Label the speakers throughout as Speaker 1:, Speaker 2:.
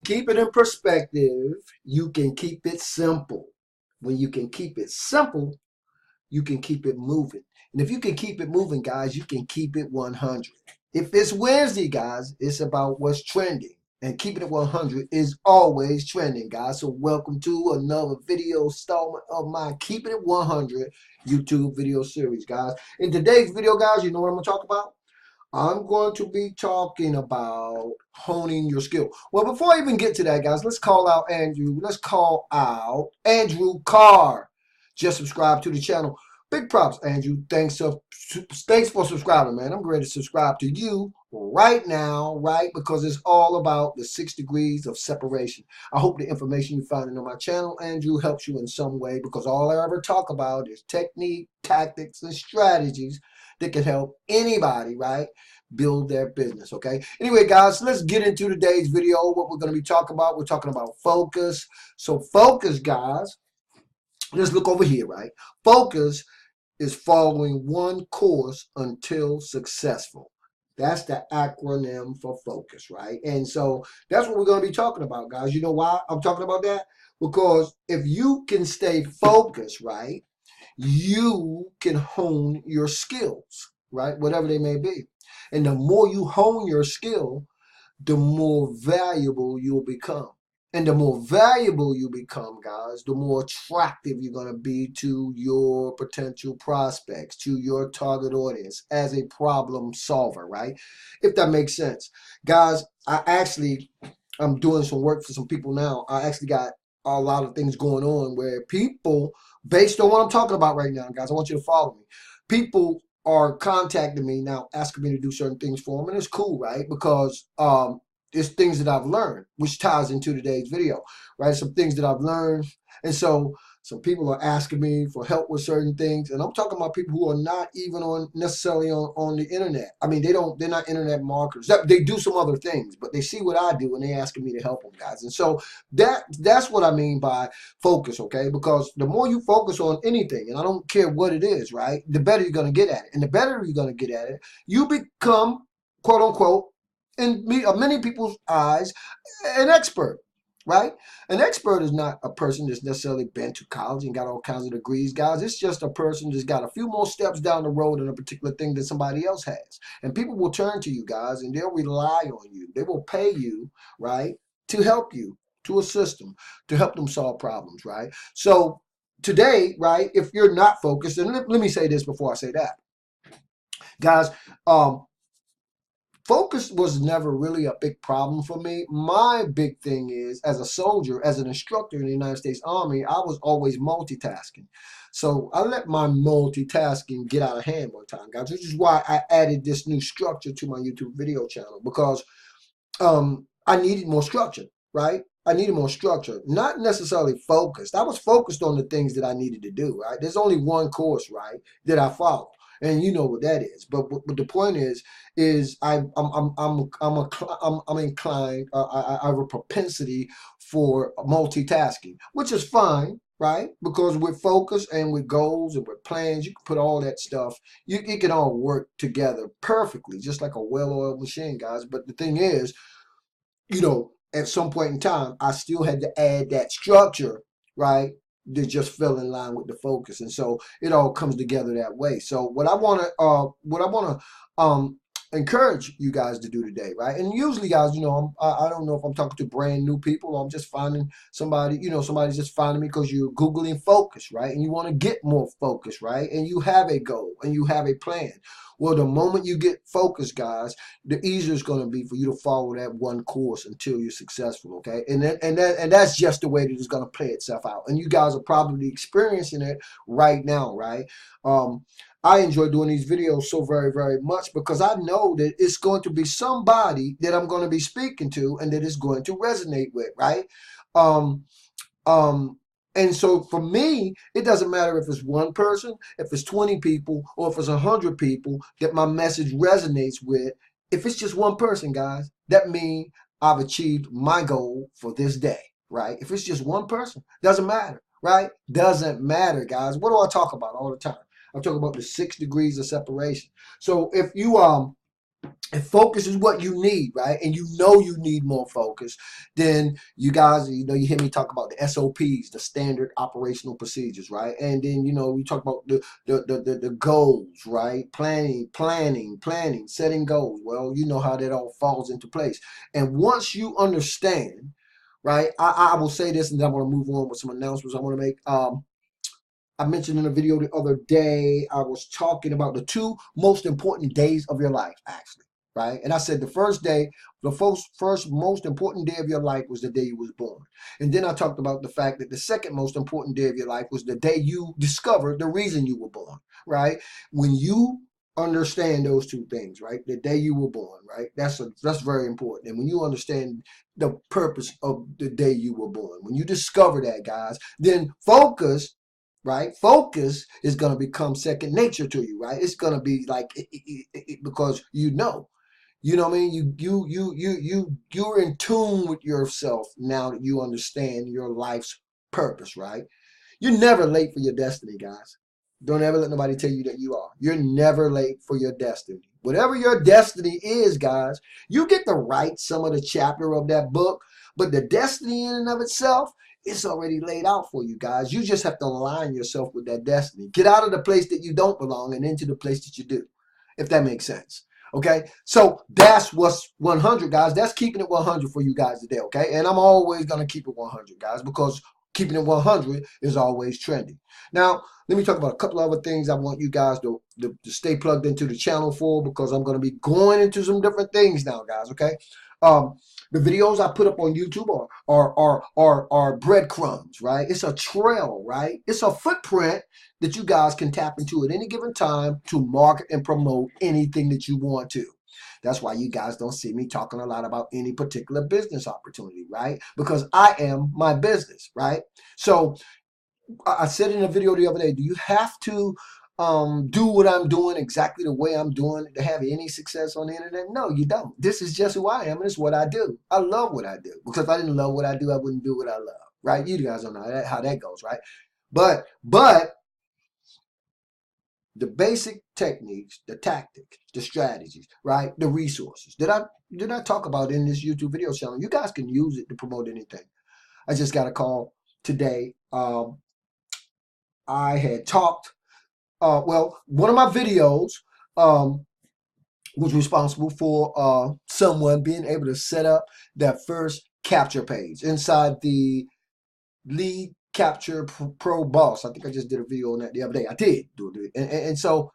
Speaker 1: keep it in perspective, you can keep it simple. When you can keep it simple, you can keep it moving. And if you can keep it moving, guys, you can keep it 100. If it's Wednesday, guys, it's about what's trending. And keeping it 100 is always trending, guys. So welcome to another video installment of my Keeping It 100 YouTube video series, guys. In today's video, guys, you know what I'm going to talk about? I'm going to be talking about honing your skill. Well, before I even get to that, guys, let's call out Andrew. Let's call out Andrew Carr. Just subscribe to the channel. Big props, Andrew. Thanks for subscribing, man. I'm ready to subscribe to you right now, right? Because it's all about the 6 degrees of separation. I hope the information you find on my channel, Andrew, helps you in some way, because all I ever talk about is technique, tactics, and strategies that can help anybody, right, build their business, okay? Anyway, guys, let's get into today's video. What we're going to be talking about, we're talking about focus. So focus, guys, let's look over here, right? Focus is following one course until successful. That's the acronym for focus, right? And so that's what we're going to be talking about, guys. You know why I'm talking about that? Because if you can stay focused, right, you can hone your skills, right? Whatever they may be. And the more you hone your skill, the more valuable you'll become. And the more valuable you become, guys, the more attractive you're going to be to your potential prospects, to your target audience as a problem solver, right? If that makes sense. Guys, I'm doing some work for some people now. I actually got a lot of things going on where people, based on what I'm talking about right now, guys, I want you to follow me. People are contacting me now, asking me to do certain things for them, and it's cool, right? Because it's things that I've learned, which ties into today's video, right? Some things that I've learned, and so some people are asking me for help with certain things, and I'm talking about people who are not even necessarily on the internet. I mean, they're not internet marketers. They do some other things, but they see what I do and they asking me to help them, guys. And so that's what I mean by focus, okay? Because the more you focus on anything, and I don't care what it is, right, the better you're going to get at it. And the better you're going to get at it, you become, quote unquote, in many people's eyes, an expert. Right? An expert is not a person that's necessarily been to college and got all kinds of degrees, guys. It's just a person that's got a few more steps down the road in a particular thing that somebody else has. And people will turn to you, guys, and they'll rely on you. They will pay you, right, to help you, to assist them, to help them solve problems, right? So today, right, if you're not focused, and let me say this before I say that, guys, focus was never really a big problem for me. My big thing is, as a soldier, as an instructor in the United States Army, I was always multitasking. So I let my multitasking get out of hand one time, guys, which is why I added this new structure to my YouTube video channel, because I needed more structure, right? I needed more structure, not necessarily focused. I was focused on the things that I needed to do, right? There's only one course, right, that I follow. And you know what that is, but the point is I'm inclined. I have a propensity for multitasking, which is fine, right? Because with focus and with goals and with plans, you can put all that stuff. It can all work together perfectly, just like a well-oiled machine, guys. But the thing is, you know, at some point in time, I still had to add that structure, right? That just fell in line with the focus, and so it all comes together that way. So what I want to encourage you guys to do today, right? And usually, guys, you know, I don't know if I'm talking to brand new people, or I'm just finding somebody, you know, somebody's just finding me because you're Googling focus, right? And you want to get more focus, right? And you have a goal and you have a plan. Well, the moment you get focused, guys, the easier it's going to be for you to follow that one course until you're successful, okay? And that's just the way that it's going to play itself out. And you guys are probably experiencing it right now, right? I enjoy doing these videos so very, very much because I know that it's going to be somebody that I'm going to be speaking to and that is going to resonate with, right? And so for me, it doesn't matter if it's one person, if it's 20 people, or if it's 100 people that my message resonates with. If it's just one person, guys, that means I've achieved my goal for this day, right? If it's just one person, doesn't matter, right? Doesn't matter, guys. What do I talk about all the time? I'm talking about the 6 degrees of separation. So if you if focus is what you need, right, and you know you need more focus, then you guys, you know, you hear me talk about the SOPs, the standard operational procedures, right? And then, you know, we talk about the goals, right? Planning, setting goals. Well, you know how that all falls into place. And once you understand, right, I will say this, and then I'm going to move on with some announcements I want to make. I mentioned in a video the other day, I was talking about the two most important days of your life, actually, right? And I said the first day, the first most important day of your life was the day you was born. And then I talked about the fact that the second most important day of your life was the day you discovered the reason you were born, right? When you understand those two things, right? The day you were born, right? That's very important. And when you understand the purpose of the day you were born, when you discover that, guys, then focus, right? Focus is going to become second nature to you, right? It's going to be like because you know what I mean? You're in tune with yourself now that you understand your life's purpose, right? You're never late for your destiny, guys. Don't ever let nobody tell you that you are. You're never late for your destiny. Whatever your destiny is, guys, you get to write some of the chapter of that book, but the destiny in and of itself, it's already laid out for you, guys. You just have to align yourself with that destiny. Get out of the place that you don't belong and into the place that you do, if that makes sense. Okay, so that's what's 100, guys. That's keeping it 100 for you guys today. Okay, and I'm always gonna keep it 100, guys, because keeping it 100 is always trending. Now, let me talk about a couple of other things I want you guys to stay plugged into the channel for, because I'm going to be going into some different things now, guys, okay? The videos I put up on YouTube are breadcrumbs, right? It's a trail, right? It's a footprint that you guys can tap into at any given time to market and promote anything that you want to. That's why you guys don't see me talking a lot about any particular business opportunity, right? Because I am my business, right? So I said in a video the other day, do you have to do what I'm doing exactly the way I'm doing it to have any success on the internet? No, you don't. This is just who I am, and it's what I do. I love what I do, because if I didn't love what I do, I wouldn't do what I love, right? You guys don't know how that goes, right? But the basic techniques, the tactics, the strategies, right? The resources that I did not talk about in this YouTube video channel, you guys can use it to promote anything. I just got a call today. I had talked, well, one of my videos was responsible for someone being able to set up that first capture page inside the Lead Capture Pro Boss. I think I just did a video on that the other day. I did do it. And so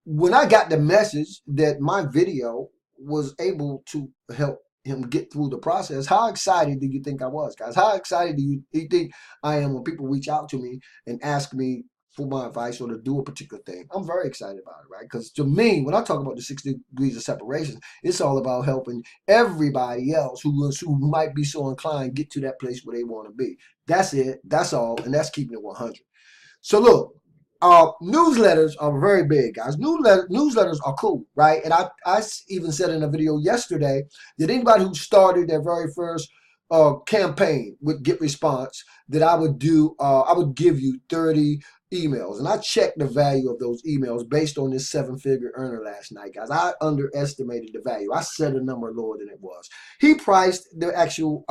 Speaker 1: when I got the message that my video was able to help him get through the process, how excited do you think I was, guys? How excited do you think I am when people reach out to me and ask me for my advice or to do a particular thing? I'm very excited about it, right? Because to me, when I talk about the 6 degrees of separation, it's all about helping everybody else who might be so inclined get to that place where they want to be. That's it. That's all. And that's keeping it 100. So look, newsletters are very big, guys. Newsletters are cool, right? And I even said in a video yesterday that anybody who started their very first campaign with Get Response, that I would give you 30 emails. And I checked the value of those emails based on this 7-figure earner last night, guys. I underestimated the value. I set a number lower than it was. He priced the actual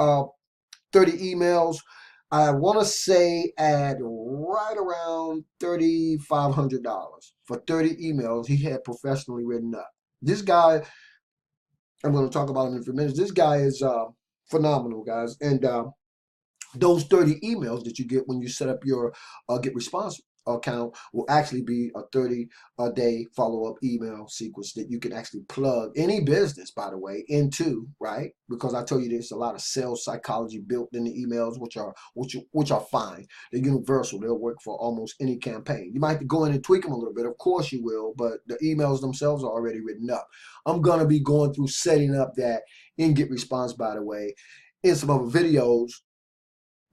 Speaker 1: 30 emails, I want to say, at right around $3,500 for 30 emails he had professionally written up. This guy, I'm going to talk about him in a few minutes. This guy is phenomenal, guys. And those 30 emails that you get when you set up your Get Response account will actually be a 30-day follow-up email sequence that you can actually plug any business, by the way, into, right? Because I told you there's a lot of sales psychology built in the emails, which are fine. They're universal. They'll work for almost any campaign. You might have to go in and tweak them a little bit. Of course you will, but the emails themselves are already written up. I'm going to be going through setting up that in Get Response, by the way, in some other videos,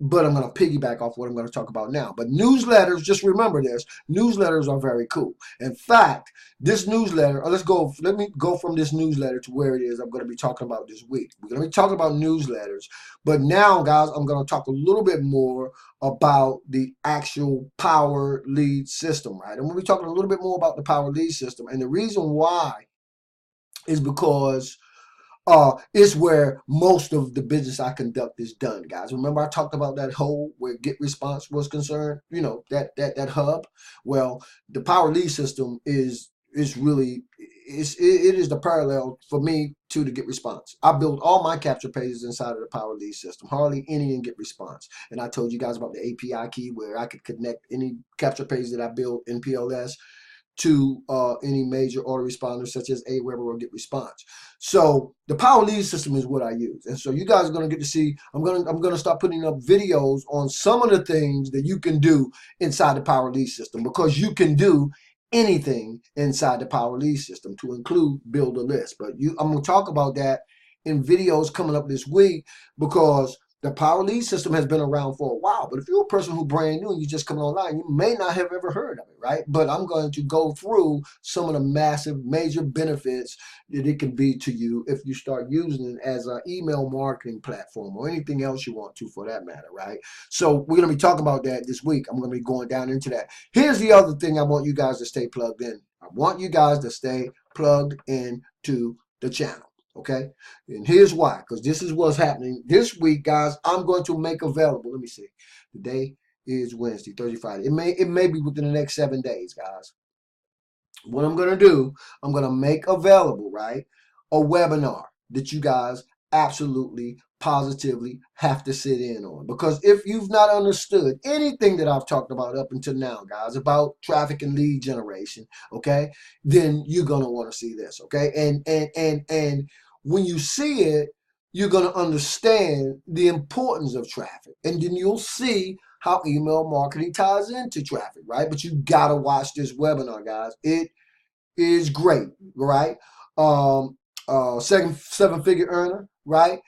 Speaker 1: but I'm going to piggyback off what I'm going to talk about now. But newsletters, just remember this, newsletters are very cool. In fact, this newsletter, let me go from this newsletter to where it is I'm going to be talking about this week. We're going to be talking about newsletters, but now, guys, I'm going to talk a little bit more about the actual Power Lead system, right? I'm going to be talking a little bit more about the Power Lead system, and the reason why is because it's where most of the business I conduct is done, guys. Remember I talked about that hole where Get Response was concerned, you know, that hub. Well, the Power Lead system is really it is the parallel for me to the Get Response. I build all my capture pages inside of the Power Lead system, hardly any in Get Response. And I told you guys about the API key where I could connect any capture page that I build in PLS to any major autoresponders such as Aweber or Get Response. So the Power Lead system is what I use, and so you guys are going to get to see. I'm gonna start putting up videos on some of the things that you can do inside the Power Lead system, because you can do anything inside the Power Lead system, to include build a list. But I'm gonna talk about that in videos coming up this week, because the Power Lead system has been around for a while, but if you're a person who's brand new and you just coming online, you may not have ever heard of it, right? But I'm going to go through some of the massive, major benefits that it can be to you if you start using it as an email marketing platform or anything else you want to, for that matter, right? So we're going to be talking about that this week. I'm going to be going down into that. Here's the other thing I want you guys to stay plugged in. I want you guys to stay plugged into the channel. Okay, and here's why, because this is what's happening this week, guys. I'm going to make available, let me see, today is Wednesday, Thursday, Friday. It may be within the next 7 days, guys. What I'm going to do, I'm going to make available, right, a webinar that you guys absolutely positively have to sit in on. Because if you've not understood anything that I've talked about up until now, guys, about traffic and lead generation, okay, then you're going to want to see this, okay? And when you see it, you're going to understand the importance of traffic, and then you'll see how email marketing ties into traffic, right? But you got to watch this webinar, guys. It is great, right? Seven-figure earner, right?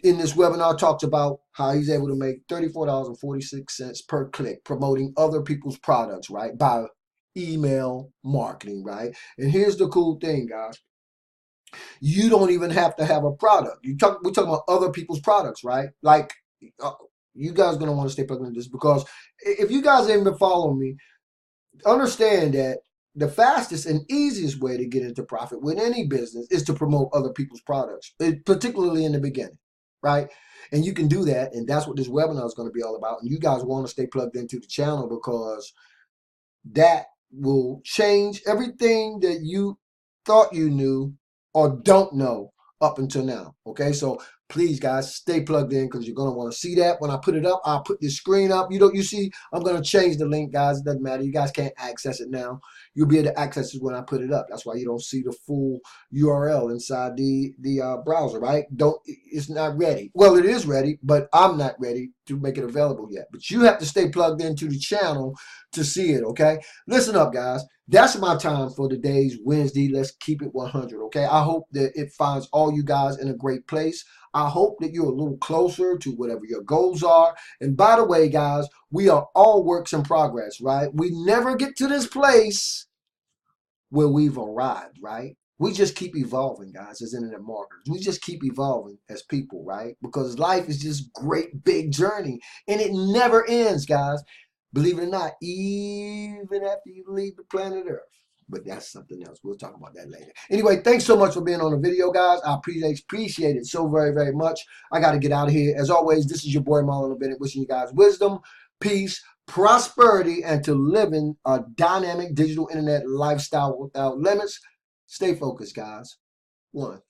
Speaker 1: In this webinar, talks about how he's able to make $34.46 per click promoting other people's products, right? By email marketing, right? And here's the cool thing, guys. You don't even have to have a product. We're talking about other people's products, right? Like, you guys are going to want to stay plugged into this, because if you guys haven't been following me, understand that the fastest and easiest way to get into profit with any business is to promote other people's products, particularly in the beginning, right? And you can do that, and that's what this webinar is going to be all about. And you guys want to stay plugged into the channel, because that will change everything that you thought you knew or don't know up until now. Okay, so please, guys, stay plugged in, because you're going to want to see that when I put it up. I'll put this screen up. You see, I'm going to change the link, guys. It doesn't matter. You guys can't access it now. You'll be able to access it when I put it up. That's why you don't see the full URL inside the browser, right? It's not ready. Well, it is ready, but I'm not ready to make it available yet. But you have to stay plugged into the channel to see it, okay? Listen up, guys. That's my time for today's Wednesday. Let's keep it 100, okay? I hope that it finds all you guys in a great place. I hope that you're a little closer to whatever your goals are. And by the way, guys, we are all works in progress, right? We never get to this place where we've arrived, right? We just keep evolving, guys, as internet marketers. We just keep evolving as people, right? Because life is just great big journey, and it never ends, guys. Believe it or not, even after you leave the planet Earth. But that's something else. We'll talk about that later. Anyway, thanks so much for being on the video, guys. I appreciate it so very, very much. I got to get out of here. As always, this is your boy Marlon O Bennett, wishing you guys wisdom, peace, prosperity, and to living a dynamic digital internet lifestyle without limits. Stay focused, guys. 1.